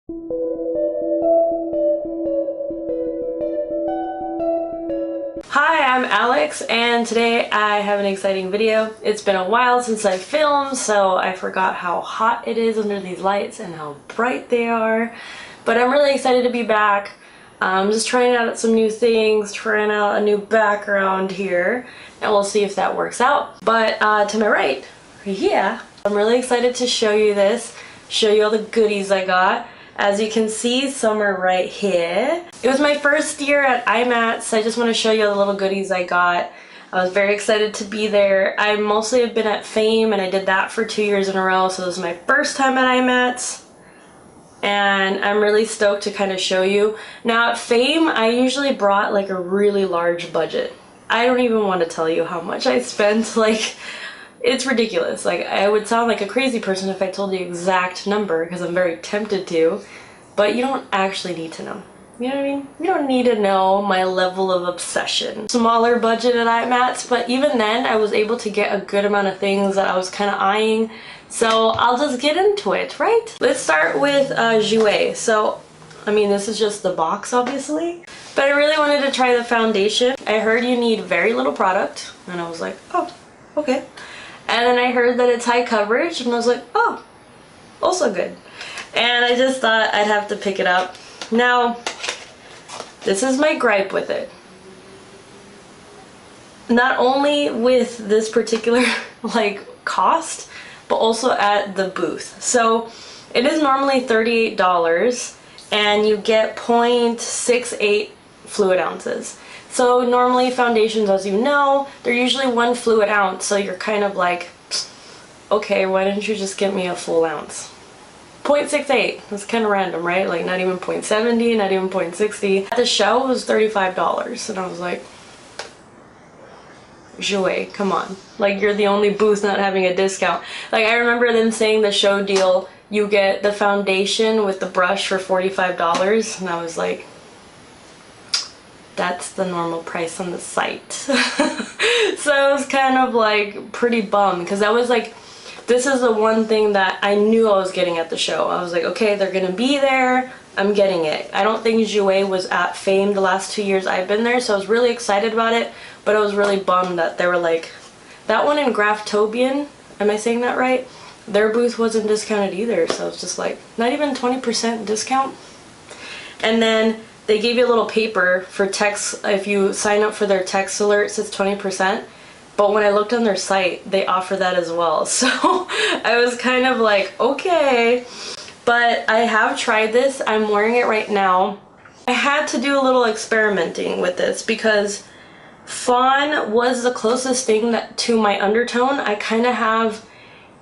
Hi, I'm Alex, and today I have an exciting video. It's been a while since I filmed, so I forgot how hot it is under these lights and how bright they are. But I'm really excited to be back. I'm just trying out some new things, trying out a new background here, and we'll see if that works out. But to my right here, I'm really excited to show you this, show you all the goodies I got. As you can see, some are right here. It was my first year at IMATS. I just want to show you all the little goodies I got. I was very excited to be there. I mostly have been at Fame, and I did that for 2 years in a row, so this is my first time at IMATS. And I'm really stoked to kind of show you. Now at Fame, I usually brought like a really large budget. I don't even want to tell you how much I spent. Like, it's ridiculous. Like, I would sound like a crazy person if I told the exact number, because I'm very tempted to, but you don't actually need to know. You know what I mean? You don't need to know my level of obsession. Smaller budget at IMATS, but even then I was able to get a good amount of things that I was kind of eyeing. So I'll just get into it, right? Let's start with Jouer. So, I mean, this is just the box, obviously, but I really wanted to try the foundation. I heard you need very little product, and I was like, oh, okay. And then I heard that it's high coverage, and I was like, oh, also good. And I just thought I'd have to pick it up. Now, this is my gripe with it. Not only with this particular, like, cost, but also at the booth. So, it is normally $38, and you get 0.68 fluid ounces. So normally foundations, as you know, they're usually 1 fluid ounce, so you're kind of like, okay, why didn't you just get me a full ounce? 0.68, that's kind of random, right? Like, not even 0.70, not even 0.60. The show was $35, and I was like, Jouer, come on. Like, you're the only booth not having a discount. Like, I remember them saying the show deal, you get the foundation with the brush for $45, and I was like, that's the normal price on the site. So I was kind of like pretty bummed, because I was like, this is the one thing that I knew I was getting at the show. I was like, okay, they're gonna be there, I'm getting it. I don't think Jouer was at Fame the last 2 years I've been there, so I was really excited about it, but I was really bummed that they were like, that one in Graftobian, am I saying that right? Their booth wasn't discounted either, so it's just like, not even 20% discount. And then they gave you a little paper for text. If you sign up for their text alerts, it's 20%. But when I looked on their site, they offer that as well. So I was kind of like, okay. But I have tried this. I'm wearing it right now. I had to do a little experimenting with this because fawn was the closest thing to my undertone. I kind of have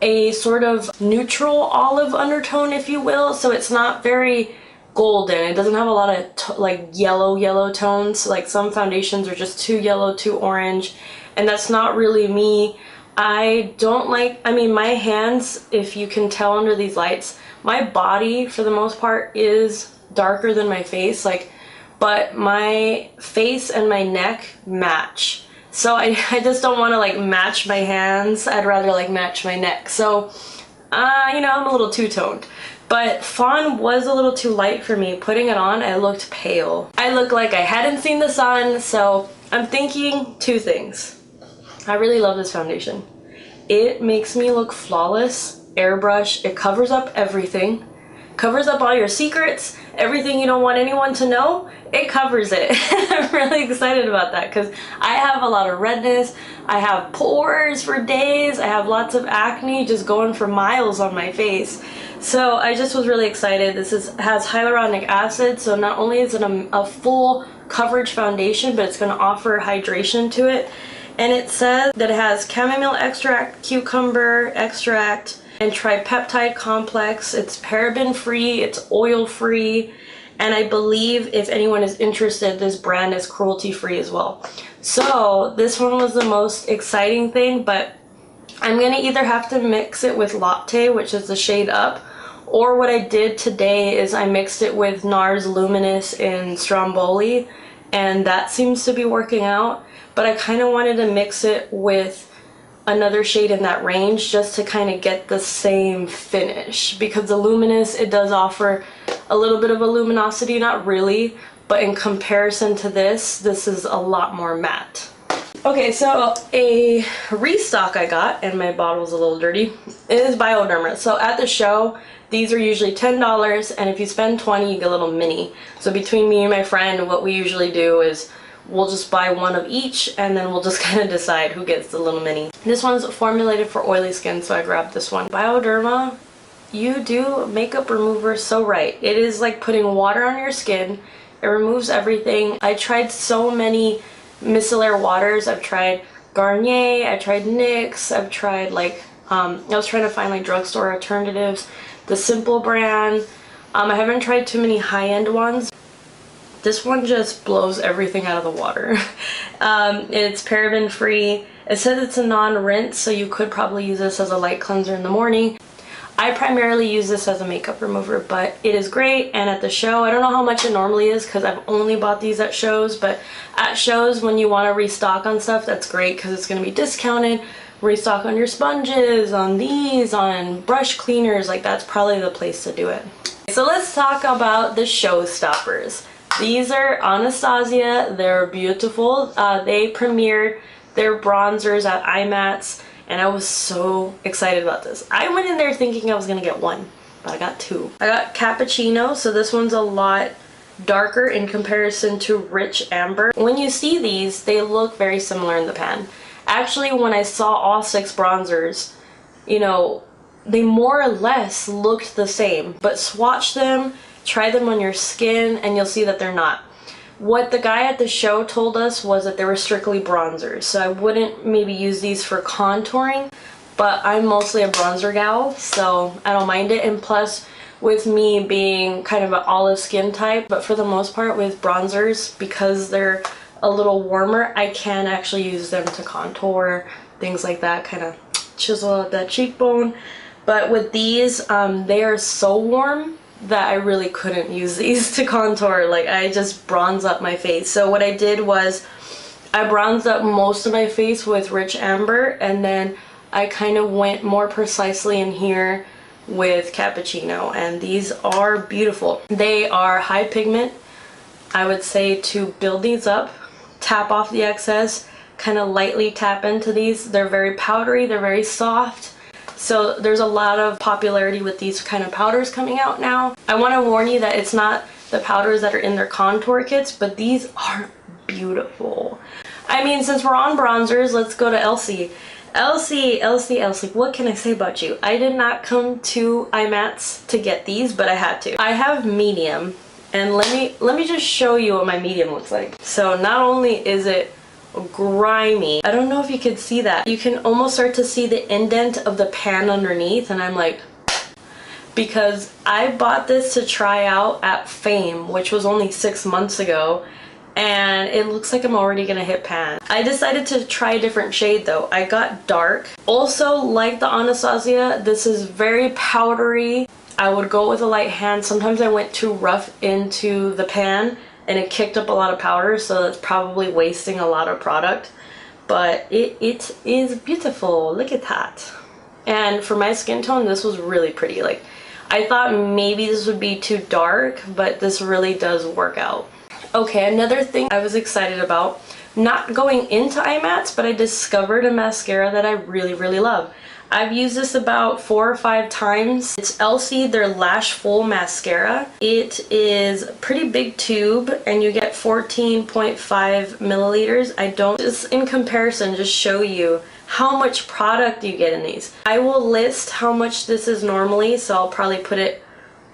a sort of neutral olive undertone, if you will. So it's not very golden. It doesn't have a lot of like yellow tones. Like, some foundations are just too yellow, too orange, and that's not really me. I don't like, I mean, my hands, if you can tell under these lights, my body for the most part is darker than my face, like, but my face and my neck match. So I just don't want to like match my hands. I'd rather like match my neck. So you know, I'm a little two-toned. But fawn was a little too light for me. Putting it on, I looked pale. I looked like I hadn't seen the sun, so I'm thinking 2 things. I really love this foundation. It makes me look flawless, airbrush. It covers up everything. Covers up all your secrets, everything you don't want anyone to know, it covers it. I'm really excited about that because I have a lot of redness, I have pores for days, I have lots of acne just going for miles on my face. So I just was really excited. This has hyaluronic acid, so not only is it a full coverage foundation, but it's going to offer hydration to it. And it says that it has chamomile extract, cucumber extract, and tripeptide complex. It's paraben free, it's oil free, and I believe if anyone is interested, this brand is cruelty free as well. So this one was the most exciting thing, but I'm gonna either have to mix it with Latte, which is the shade up, or what I did today is I mixed it with NARS Luminous in Stromboli, and that seems to be working out. But I kind of wanted to mix it with another shade in that range just to kind of get the same finish, because the Luminous, it does offer a little bit of a luminosity, not really, but in comparison to this is a lot more matte. Okay, so a restock I got, and my bottle's a little dirty, is Bioderma. So at the show, these are usually $10, and if you spend $20, you get a little mini. So between me and my friend, what we usually do is we'll just buy one of each, and then we'll just kind of decide who gets the little mini. This one's formulated for oily skin, so I grabbed this one. Bioderma, you do makeup remover so right. It is like putting water on your skin. It removes everything. I tried so many micellar waters. I've tried Garnier, I tried NYX, I've tried like, I was trying to find like drugstore alternatives. The Simple brand. I haven't tried too many high-end ones. This one just blows everything out of the water. It's paraben free. It says it's a non-rinse, so you could probably use this as a light cleanser in the morning. I primarily use this as a makeup remover, but it is great. And at the show, I don't know how much it normally is because I've only bought these at shows, but at shows when you want to restock on stuff, that's great because it's going to be discounted. Restock on your sponges, on these, on brush cleaners, like that's probably the place to do it. So let's talk about the showstoppers. These are Anatasia. They're beautiful. They premiered their bronzers at IMATS, and I was so excited about this. I went in there thinking I was gonna get one, but I got two. I got Cappucino, so this one's a lot darker in comparison to Rich Amber. When you see these, they look very similar in the pan. Actually, when I saw all 6 bronzers, you know, they more or less looked the same, but swatch them, try them on your skin, and you'll see that they're not. What the guy at the show told us was that they were strictly bronzers, so I wouldn't maybe use these for contouring, but I'm mostly a bronzer gal, so I don't mind it. And plus, with me being kind of an olive skin type, but for the most part with bronzers, because they're a little warmer, I can actually use them to contour, things like that, kind of chisel out that cheekbone. But with these, they are so warm that I really couldn't use these to contour. Like, I just bronze up my face. So what I did was I bronzed up most of my face with Rich Amber, and then I kind of went more precisely in here with Cappucino, and these are beautiful. They are high pigment. I would say to build these up, tap off the excess, kind of lightly tap into these. They're very powdery, they're very soft. So there's a lot of popularity with these kind of powders coming out now. I want to warn you that it's not the powders that are in their contour kits, but these are beautiful. I mean, since we're on bronzers, let's go to Elcie. Elcie, what can I say about you? I did not come to IMATS to get these, but I had to. I have medium, and let me just show you what my medium looks like. So not only is it grimy, I don't know if you could see that. You can almost start to see the indent of the pan underneath, and I'm like, because I bought this to try out at Fame, which was only 6 months ago, and it looks like I'm already gonna hit pan. I decided to try a different shade though. I got dark. Also, like the Anatasia, this is very powdery. I would go with a light hand. Sometimes I went too rough into the pan and it kicked up a lot of powder, so that's probably wasting a lot of product. But it is beautiful. Look at that. And for my skin tone, this was really pretty. Like, I thought maybe this would be too dark, but this really does work out. Okay, another thing I was excited about, not going into IMATS, but I discovered a mascara that I really love. I've used this about 4 or 5 times. It's Elcie, their Lashfull mascara. It is a pretty big tube, and you get 14.5 milliliters. I don't, just in comparison, just show you how much product you get in these. I will list how much this is normally, so I'll probably put it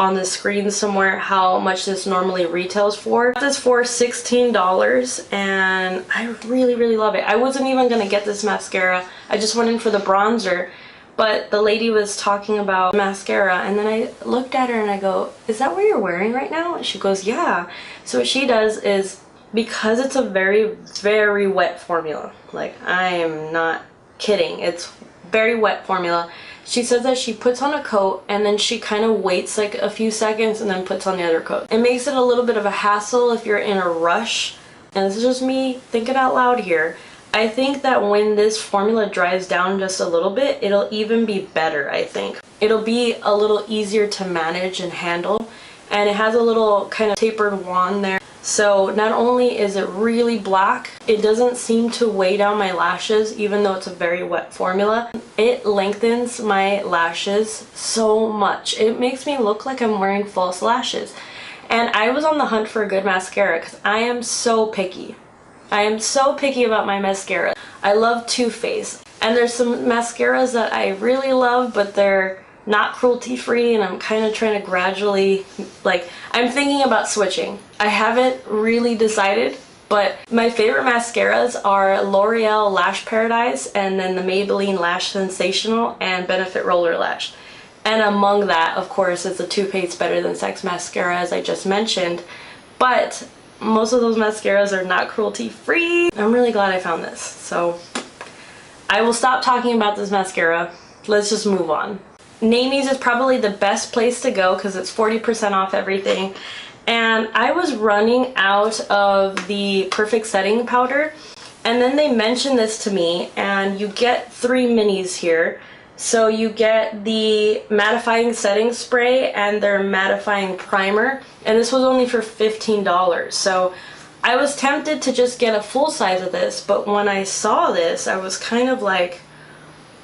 on the screen somewhere how much this normally retails for. This for $16, and I really love it. I wasn't even gonna get this mascara. I just went in for the bronzer, but the lady was talking about mascara, and then I looked at her and I go, is that what you're wearing right now? And she goes, yeah. So what she does is, because it's a very wet formula, like, I am not kidding, it's very wet formula. She says that she puts on a coat and then she kind of waits like a few seconds and then puts on the other coat. It makes it a little bit of a hassle if you're in a rush, and this is just me thinking out loud here. I think that when this formula dries down just a little bit, it'll even be better, I think. It'll be a little easier to manage and handle, and it has a little kind of tapered wand there. So not only is it really black, it doesn't seem to weigh down my lashes even though it's a very wet formula. It lengthens my lashes so much. It makes me look like I'm wearing false lashes. And I was on the hunt for a good mascara because I am so picky. I am so picky about my mascara. I love Too Faced, and there's some mascaras that I really love, but they're not cruelty free, and I'm kind of trying to gradually, like, I'm thinking about switching. I haven't really decided, but my favorite mascaras are L'Oreal Lash Paradise, and then the Maybelline Lash Sensational, and Benefit Roller Lash. And among that, of course, is the Too Faced Better Than Sex mascara, as I just mentioned. But most of those mascaras are not cruelty free. I'm really glad I found this. So I will stop talking about this mascara. Let's just move on. Namie's is probably the best place to go because it's 40% off everything. And I was running out of the Perfect Setting Powder, and then they mentioned this to me, and you get 3 minis here. So you get the mattifying setting spray and their mattifying primer, and this was only for $15. So I was tempted to just get a full size of this, but when I saw this, I was kind of like,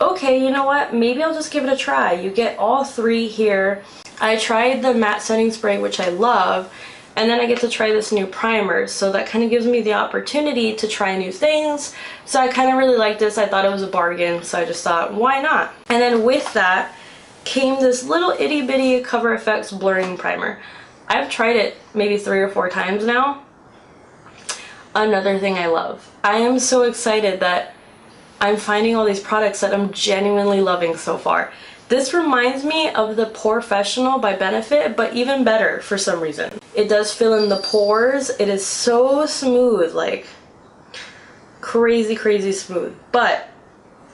okay, you know what, maybe I'll just give it a try. You get all 3 here. I tried the matte setting spray, which I love, and then I get to try this new primer, so that kind of gives me the opportunity to try new things. So I kind of really like this. I thought it was a bargain, so I just thought, why not? And then with that came this little itty bitty Cover FX blurring primer. I've tried it maybe 3 or 4 times now. Another thing I love. I am so excited that I'm finding all these products that I'm genuinely loving so far. This reminds me of the Porefessional by Benefit, but even better for some reason. It does fill in the pores. It is so smooth, like crazy, crazy smooth. But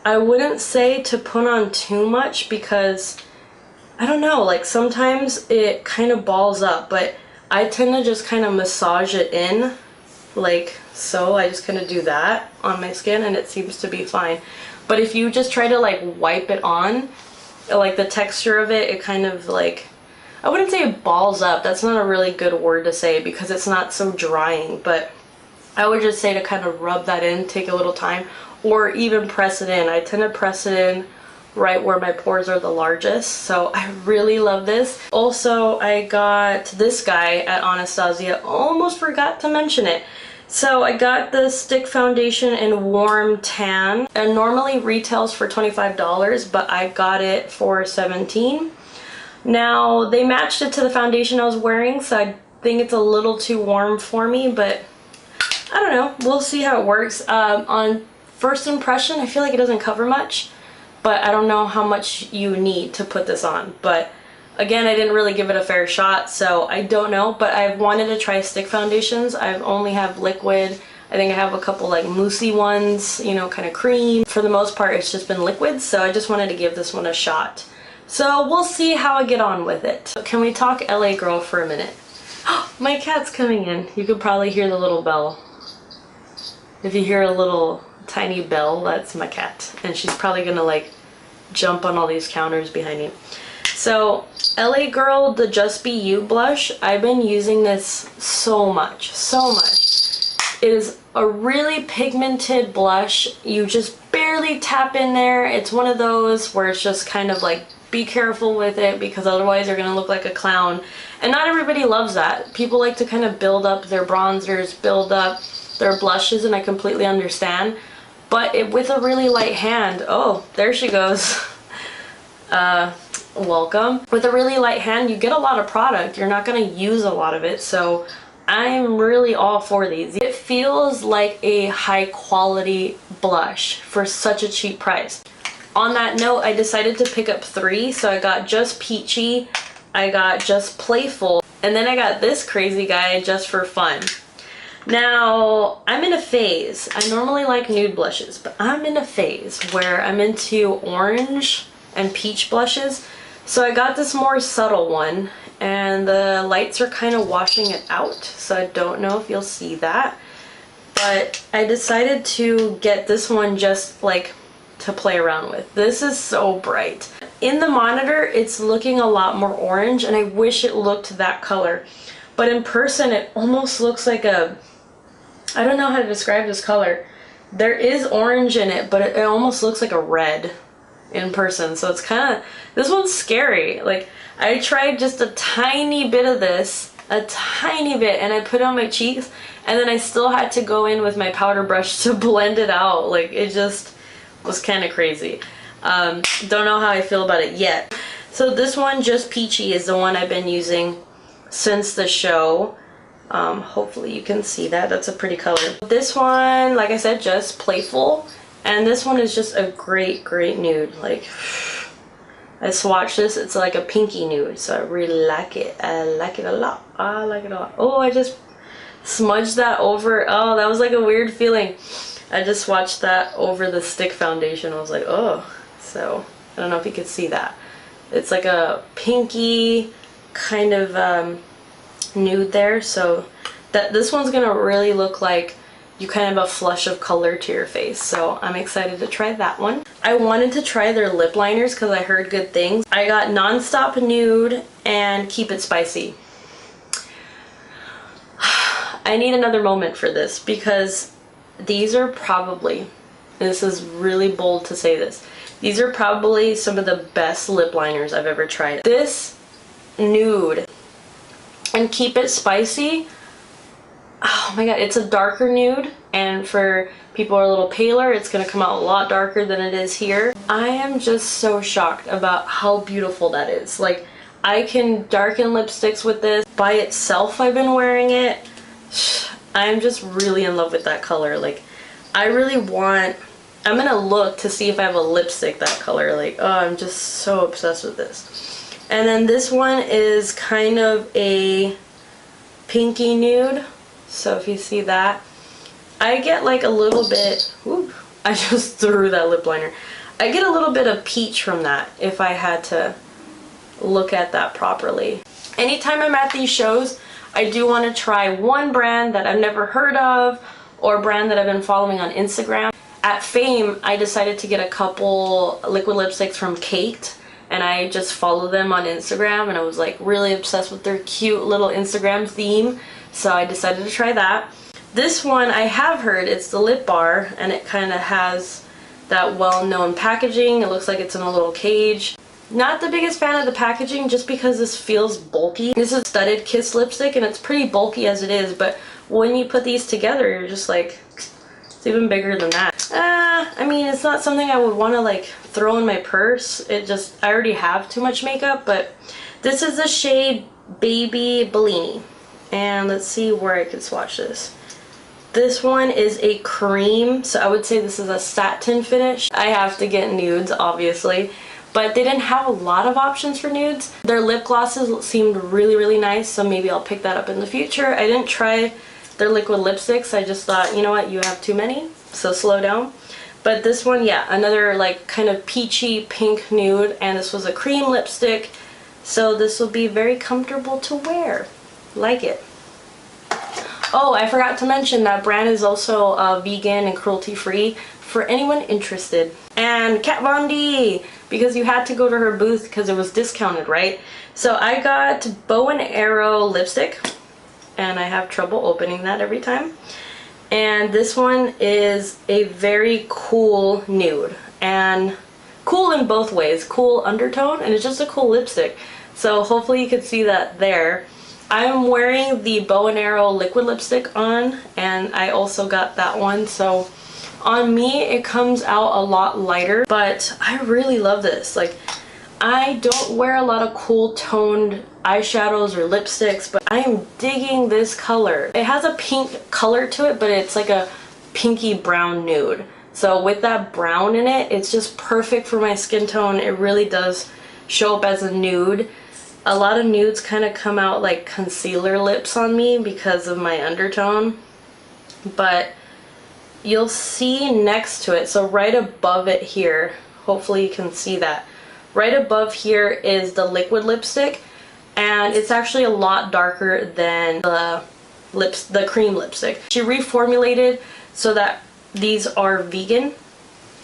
I wouldn't say to put on too much because, I don't know, like sometimes it kind of balls up, but I tend to just kind of massage it in, like so. I just kind of do that on my skin and it seems to be fine. But if you just try to like wipe it on, like the texture of it, it kind of like, I wouldn't say it balls up. That's not a really good word to say because it's not so drying, but I would just say to kind of rub that in, take a little time, or even press it in. I tend to press it in right where my pores are the largest, so I really love this. Also, I got this guy at Anatasia, almost forgot to mention it. So I got the stick foundation in Warm Tan, and normally retails for $25, but I got it for $17. Now they matched it to the foundation I was wearing, so I think it's a little too warm for me, but I don't know, we'll see how it works. On first impression, I feel like it doesn't cover much, but I don't know how much you need to put this on. But again, I didn't really give it a fair shot, so I don't know, but I've wanted to try stick foundations. I only have liquid. I think I have a couple like moussey ones, you know, kind of cream. For the most part, it's just been liquid, so I just wanted to give this one a shot. So we'll see how I get on with it. Can we talk LA girl for a minute? My cat's coming in. You could probably hear the little bell. If you hear a little tiny bell, that's my cat. And she's probably gonna like jump on all these counters behind me. So LA Girl, the Just Be You blush, I've been using this so much, so much. It is a really pigmented blush. You just barely tap in there. It's one of those where it's just kind of like, be careful with it because otherwise you're gonna look like a clown. And not everybody loves that. People like to kind of build up their bronzers, build up their blushes, and I completely understand. But with a really light hand, oh, there she goes. Welcome. With a really light hand, you get a lot of product. You're not going to use a lot of it, so I'm really all for these. It feels like a high quality blush for such a cheap price. On that note, I decided to pick up 3, so I got Just Peachy, I got Just Playful, and then I got this crazy guy, Just for Fun. Now, I'm in a phase. I normally like nude blushes, but I'm in a phase where I'm into orange and peach blushes. So I got this more subtle one, and the lights are kind of washing it out, so I don't know if you'll see that. But but I decided to get this one just like to play around with. This is so bright. In the monitor, it's looking a lot more orange, and I wish it looked that color. But in person, it almost looks like a, I don't know how to describe this color. There is orange in it, but it almost looks like a red in person. So it's kind of, this one's scary. Like, I tried just a tiny bit of this, a tiny bit, and I put it on my cheeks, and then I still had to go in with my powder brush to blend it out. Like, it just was kind of crazy. Don't know how I feel about it yet. So this one, Just Peachy, is the one I've been using since the show. Hopefully you can see that. That's a pretty color. This one, like I said, just Playful, and this one is just a great nude. Like, I swatched this. It's like a pinky nude, so I really like it. I like it a lot. I like it a lot. Oh, I just smudged that over. Oh, that was like a weird feeling. I just swatched that over the stick foundation. I was like, oh. So I don't know if you could see that. It's like a pinky kind of nude there, so that this one's gonna really look like you kind of have a flush of color to your face. So I'm excited to try that one. I wanted to try their lip liners because I heard good things. I got Nonstop Nude and Keep It Spicy. I need another moment for this because these are probably, and this is really bold to say this, these are probably some of the best lip liners I've ever tried. This nude and Keep It Spicy, oh my god, it's a darker nude, and for people who are a little paler, it's gonna come out a lot darker than it is here. I am just so shocked about how beautiful that is. Like, I can darken lipsticks with this. By itself, I've been wearing it. I'm just really in love with that color. Like, I really want, I'm gonna look to see if I have a lipstick that color. Like, oh, I'm just so obsessed with this. And then this one is kind of a pinky nude. So if you see that, I get like a little bit, whoop, I just threw that lip liner. I get a little bit of peach from that if I had to look at that properly. Anytime I'm at these shows, I do want to try one brand that I've never heard of or a brand that I've been following on Instagram. At Fame, I decided to get a couple liquid lipsticks from Kate, and I just follow them on Instagram, and I was like really obsessed with their cute little Instagram theme, so I decided to try that. This one I have heard, it's the lip bar, and it kind of has that well-known packaging. It looks like it's in a little cage. Not the biggest fan of the packaging just because this feels bulky. This is Studded Kiss lipstick, and it's pretty bulky as it is, but when you put these together, you're just like, it's even bigger than that. I mean, it's not something I would want to like throw in my purse. It just, I already have too much makeup, but this is the shade Baby Bellini. And let's see where I could swatch this. This one is a cream, so I would say this is a satin finish. I have to get nudes, obviously, but they didn't have a lot of options for nudes. Their lip glosses seemed really nice, so maybe I'll pick that up in the future. I didn't try their liquid lipsticks. I just thought, you know what, you have too many, so slow down. But this one, yeah, another like kind of peachy pink nude, and this was a cream lipstick, so this will be very comfortable to wear. Like it. Oh, I forgot to mention that brand is also vegan and cruelty-free for anyone interested. And Kat Von D, because you had to go to her booth because it was discounted, right? So I got Bow and Arrow lipstick, and I have trouble opening that every time. And this one is a very cool nude, and cool in both ways. Cool undertone, and it's just a cool lipstick. So hopefully you could see that there. I'm wearing the Bow and Arrow liquid lipstick on, and I also got that one. So on me, it comes out a lot lighter, but I really love this. Like, I don't wear a lot of cool toned eyeshadows or lipsticks, but I am digging this color. It has a pink color to it, but it's like a pinky brown nude. So with that brown in it, it's just perfect for my skin tone. It really does show up as a nude. A lot of nudes kind of come out like concealer lips on me because of my undertone, but you'll see next to it, so right above it here, hopefully you can see that. Right above here is the liquid lipstick, and it's actually a lot darker than the the cream lipstick. She reformulated so that these are vegan.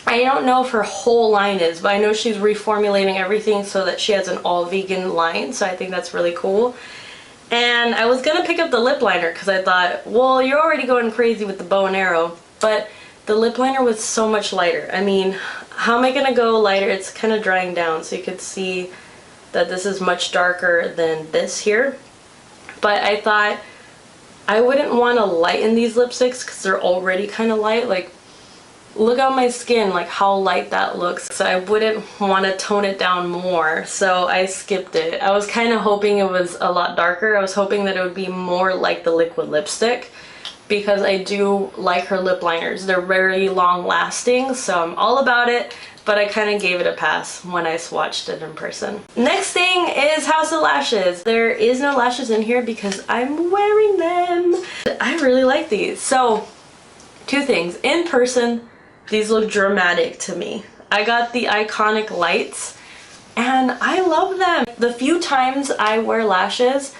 I don't know if her whole line is, but I know she's reformulating everything so that she has an all vegan line, so I think that's really cool. And I was gonna pick up the lip liner because I thought, well, you're already going crazy with the bow and arrow, but the lip liner was so much lighter. I mean, how am I gonna go lighter? It's kind of drying down, so you could see that this is much darker than this here. But I thought I wouldn't want to lighten these lipsticks because they're already kind of light. Like, look at my skin, like how light that looks. So I wouldn't want to tone it down more, so I skipped it. I was kind of hoping it was a lot darker. I was hoping that it would be more like the liquid lipstick, because I do like her lip liners. They're very long lasting, so I'm all about it, but I kind of gave it a pass when I swatched it in person. Next thing is House of Lashes. There is no lashes in here because I'm wearing them. I really like these. So, two things. In person, these look dramatic to me. I got the iconic Lites, and I love them. The few times I wear lashes,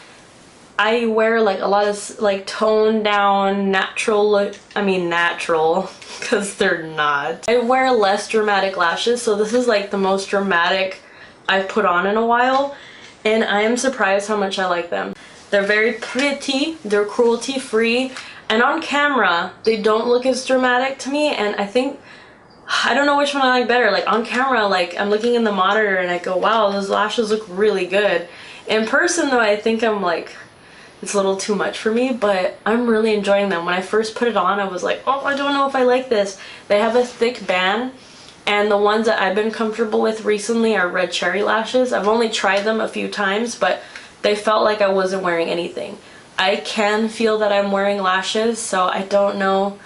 I wear like a lot of like toned down natural look. I mean natural, because they're not. I wear less dramatic lashes, so this is like the most dramatic I've put on in a while, and I am surprised how much I like them. They're very pretty, they're cruelty free, and on camera they don't look as dramatic to me, and I don't know which one I like better. Like on camera, like I'm looking in the monitor and I go, wow, those lashes look really good. In person though, I think I'm like, it's a little too much for me, but I'm really enjoying them. When I first put it on, I was like, oh, I don't know if I like this. They have a thick band, and the ones that I've been comfortable with recently are red cherry lashes. I've only tried them a few times, but they felt like I wasn't wearing anything. I can feel that I'm wearing lashes, so I don't know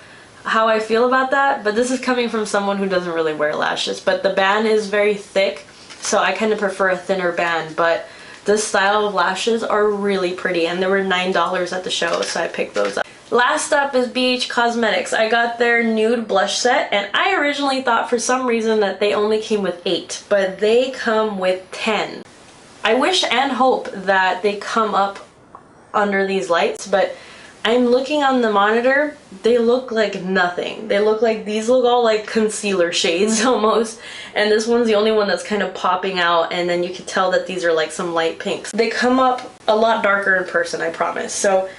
how I feel about that, but this is coming from someone who doesn't really wear lashes. But the band is very thick, so I kind of prefer a thinner band, but this style of lashes are really pretty, and they were $9 at the show, so I picked those up. Last up is BH Cosmetics. I got their nude blush set, and I originally thought for some reason that they only came with 8, but they come with 10. I wish and hope that they come up under these lights, but I'm looking on the monitor, they look like nothing. They look like, these look all like concealer shades almost, and this one's the only one that's kind of popping out, and then you can tell that these are like some light pinks. They come up a lot darker in person, I promise. So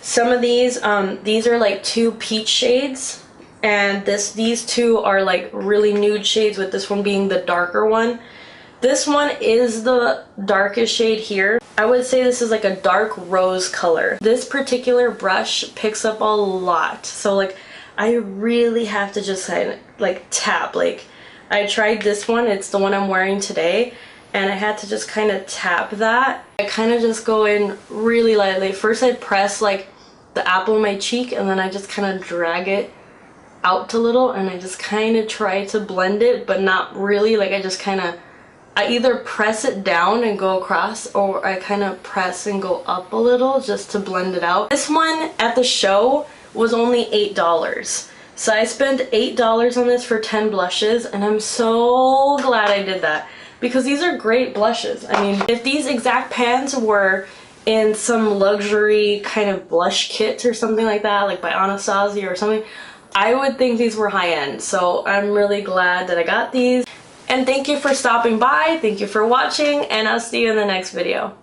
some of these are like 2 peach shades, and these 2 are like really nude shades, with this one being the darker one. This one is the darkest shade here. I would say this is like a dark rose color. This particular brush picks up a lot, so like I really have to just like tap. Like I tried this one, it's the one I'm wearing today, and I had to just kind of tap that. I kind of just go in really lightly. First I press like the apple of my cheek, and then I just kind of drag it out a little, and I just kind of try to blend it, but not really. Like I either press it down and go across, or I kind of press and go up a little just to blend it out. This one at the show was only $8. So I spent $8 on this for 10 blushes, and I'm so glad I did that, because these are great blushes. I mean, if these exact pans were in some luxury kind of blush kit or something like that, like by Anatasia or something, I would think these were high-end. So I'm really glad that I got these. And thank you for stopping by, thank you for watching, and I'll see you in the next video.